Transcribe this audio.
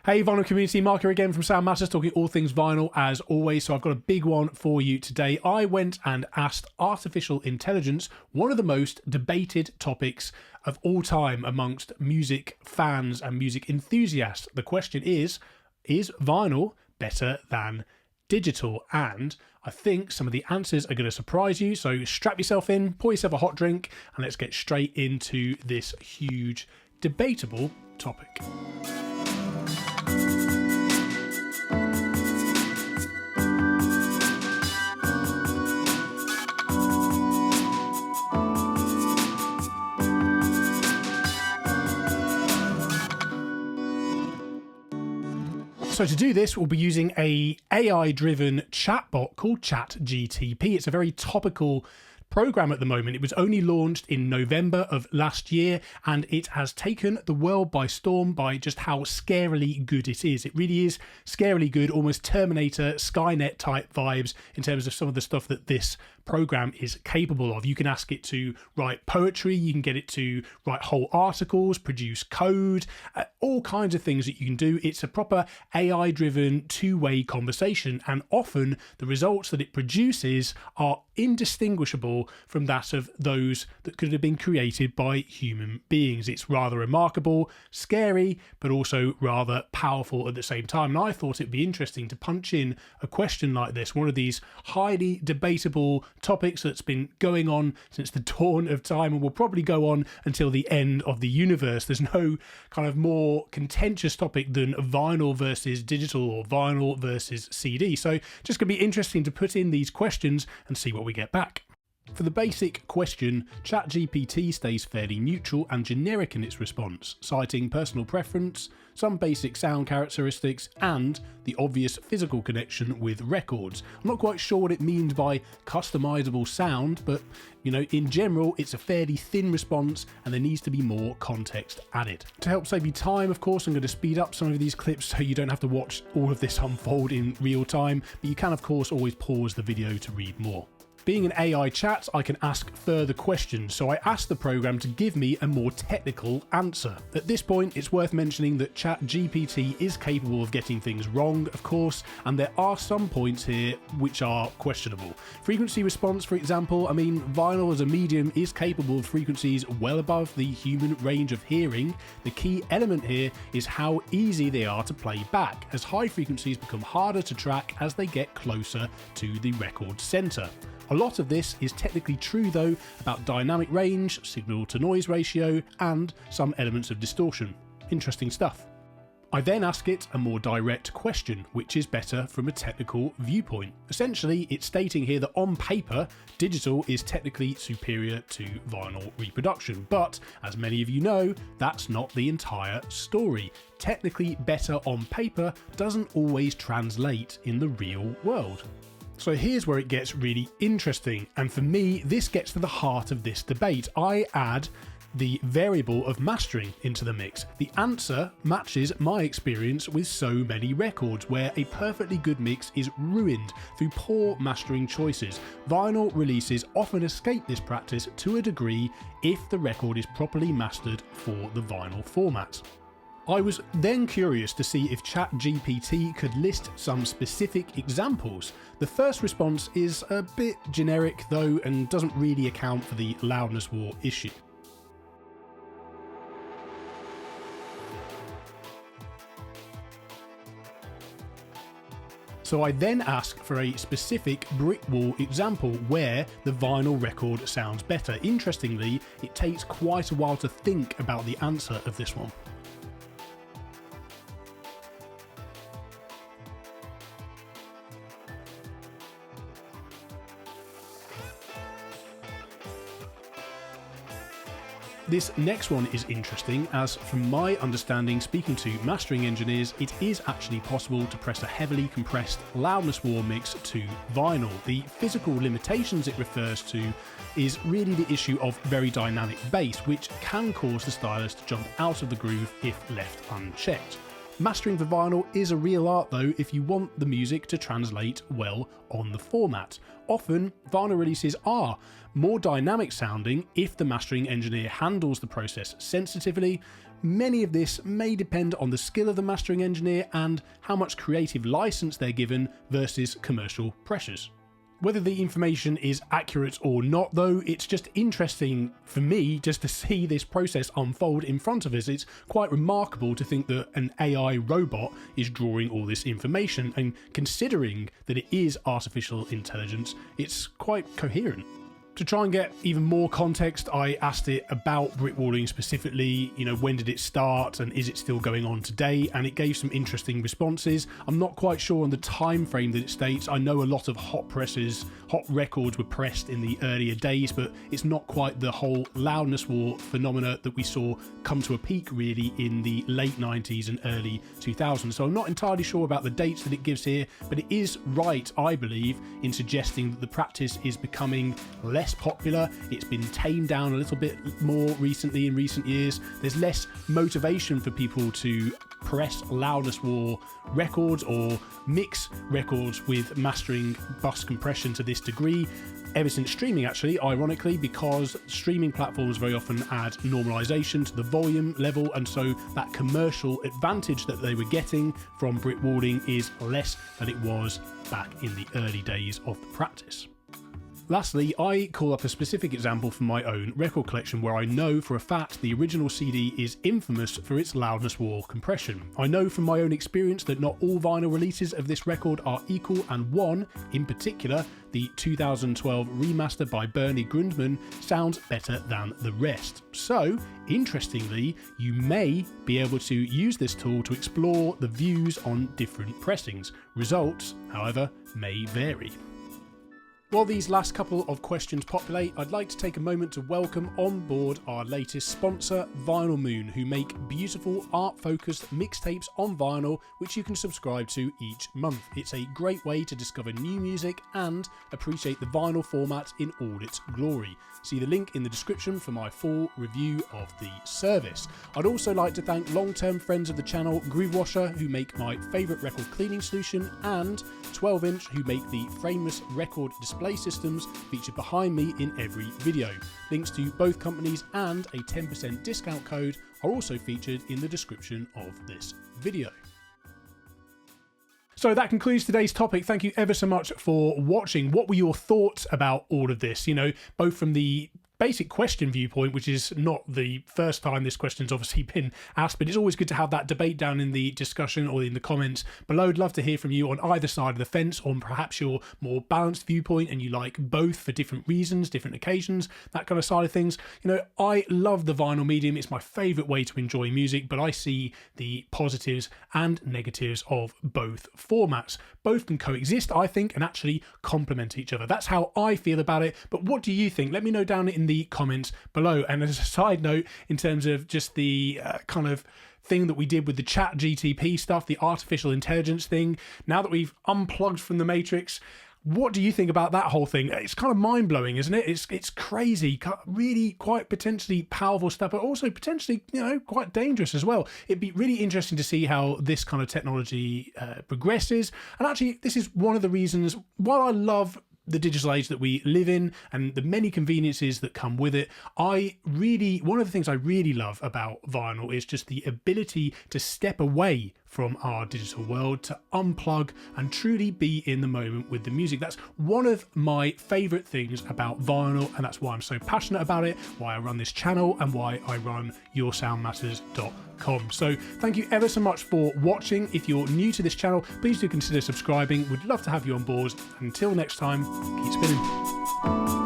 Hey, vinyl community, Mark here again from Sound Matters, talking all things vinyl as always. So I've got a big one for you today. I went and asked artificial intelligence one of the most debated topics of all time amongst music fans and music enthusiasts. The question is vinyl better than digital? And I think some of the answers are going to surprise you. So strap yourself in, pour yourself a hot drink, and let's get straight into this huge, debatable topic. So to do this, we'll be using a AI-driven chatbot called Chat GPT. It's a very topical program at the moment. It was only launched in November of last year, and it has taken the world by storm by just how scarily good it is. It really is scarily good, almost Terminator, Skynet type vibes in terms of some of the stuff that this program is capable of. You can ask it to write poetry, you can get it to write whole articles, produce code, all kinds of things that you can do. It's a proper AI-driven two-way conversation, and often the results that it produces are indistinguishable from that of those that could have been created by human beings. It's rather remarkable, scary, but also rather powerful at the same time. And I thought it'd be interesting to punch in a question like this, one of these highly debatable topics that's been going on since the dawn of time and will probably go on until the end of the universe. There's no kind of more contentious topic than vinyl versus digital or vinyl versus CD. So just going to be interesting to put in these questions and see what we get back. For the basic question, ChatGPT stays fairly neutral and generic in its response, citing personal preference, some basic sound characteristics, and the obvious physical connection with records. I'm not quite sure what it means by customizable sound, but in general, it's a fairly thin response and there needs to be more context added. To help save you time, of course, I'm going to speed up some of these clips so you don't have to watch all of this unfold in real time, but you can, of course, always pause the video to read more. Being an AI chat, I can ask further questions, so I asked the program to give me a more technical answer. At this point, it's worth mentioning that Chat GPT is capable of getting things wrong, of course, and there are some points here which are questionable. Frequency response, for example, vinyl as a medium is capable of frequencies well above the human range of hearing. The key element here is how easy they are to play back, as high frequencies become harder to track as they get closer to the record center. A lot of this is technically true though about dynamic range, signal to noise ratio, and some elements of distortion. Interesting stuff. I then ask it a more direct question, which is better from a technical viewpoint. Essentially, it's stating here that on paper, digital is technically superior to vinyl reproduction. But as many of you know, that's not the entire story. Technically better on paper doesn't always translate in the real world. So here's where it gets really interesting, and for me this gets to the heart of this debate. I add the variable of mastering into the mix. The answer matches my experience with so many records where a perfectly good mix is ruined through poor mastering choices. Vinyl releases often escape this practice to a degree if the record is properly mastered for the vinyl format. I was then curious to see if ChatGPT could list some specific examples. The first response is a bit generic though and doesn't really account for the loudness war issue. So I then ask for a specific brick wall example where the vinyl record sounds better. Interestingly, it takes quite a while to think about the answer of this one. This next one is interesting, as from my understanding speaking to mastering engineers, it is actually possible to press a heavily compressed loudness war mix to vinyl. The physical limitations it refers to is really the issue of very dynamic bass, which can cause the stylus to jump out of the groove if left unchecked. Mastering for vinyl is a real art though if you want the music to translate well on the format. Often, vinyl releases are more dynamic sounding if the mastering engineer handles the process sensitively. Many of this may depend on the skill of the mastering engineer and how much creative license they're given versus commercial pressures. Whether the information is accurate or not though, it's just interesting for me just to see this process unfold in front of us. It's quite remarkable to think that an AI robot is drawing all this information, and considering that it is artificial intelligence, it's quite coherent. To try and get even more context, I asked it about Britwalling specifically, when did it start and is it still going on today? And it gave some interesting responses. I'm not quite sure on the time frame that it states. I know a lot of hot records were pressed in the earlier days, but it's not quite the whole loudness war phenomena that we saw come to a peak really in the late 90s and early 2000s. So I'm not entirely sure about the dates that it gives here, but it is right, I believe, in suggesting that the practice is becoming less popular. It's been tamed down a little bit more recently in recent years. There's less motivation for people to press loudness war records or mix records with mastering bus compression to this degree ever since streaming, actually, ironically, because streaming platforms very often add normalization to the volume level, and so that commercial advantage that they were getting from Britwalling is less than it was back in the early days of the practice. Lastly, I call up a specific example from my own record collection where I know for a fact the original CD is infamous for its loudness war compression. I know from my own experience that not all vinyl releases of this record are equal, and one, in particular, the 2012 remaster by Bernie Grundman, sounds better than the rest. So, interestingly, you may be able to use this tool to explore the views on different pressings. Results, however, may vary. While these last couple of questions populate, I'd like to take a moment to welcome on board our latest sponsor, Vinyl Moon, who make beautiful art-focused mixtapes on vinyl, which you can subscribe to each month. It's a great way to discover new music and appreciate the vinyl format in all its glory. See the link in the description for my full review of the service. I'd also like to thank long-term friends of the channel, Groove Washer, who make my favourite record cleaning solution, and 12-inch, who make the frameless record display systems featured behind me in every video. Links to both companies and a 10% discount code are also featured in the description of this video. So that concludes today's topic. Thank you ever so much for watching. What were your thoughts about all of this? Both from the basic question viewpoint, which is not the first time this question's obviously been asked, but it's always good to have that debate down in the discussion or in the comments below. I'd love to hear from you on either side of the fence, on perhaps your more balanced viewpoint and you like both for different reasons, different occasions, that kind of side of things. I love the vinyl medium. It's my favourite way to enjoy music, but I see the positives and negatives of both formats. Both can coexist, I think, and actually complement each other. That's how I feel about it. But what do you think? Let me know down in the comments below. And as a side note, in terms of just the kind of thing that we did with the Chat GPT stuff, the artificial intelligence thing, now that we've unplugged from the Matrix, what do you think about that whole thing? It's kind of mind-blowing, isn't it? It's crazy, really quite potentially powerful stuff, but also potentially, quite dangerous as well. It'd be really interesting to see how this kind of technology progresses. And actually, this is one of the reasons, while I love the digital age that we live in and the many conveniences that come with it, one of the things I really love about vinyl is just the ability to step away from our digital world, to unplug and truly be in the moment with the music. That's one of my favourite things about vinyl, and that's why I'm so passionate about it, why I run this channel and why I run yoursoundmatters.com. So thank you ever so much for watching. If you're new to this channel, please do consider subscribing. We'd love to have you on board. Until next time, keep spinning.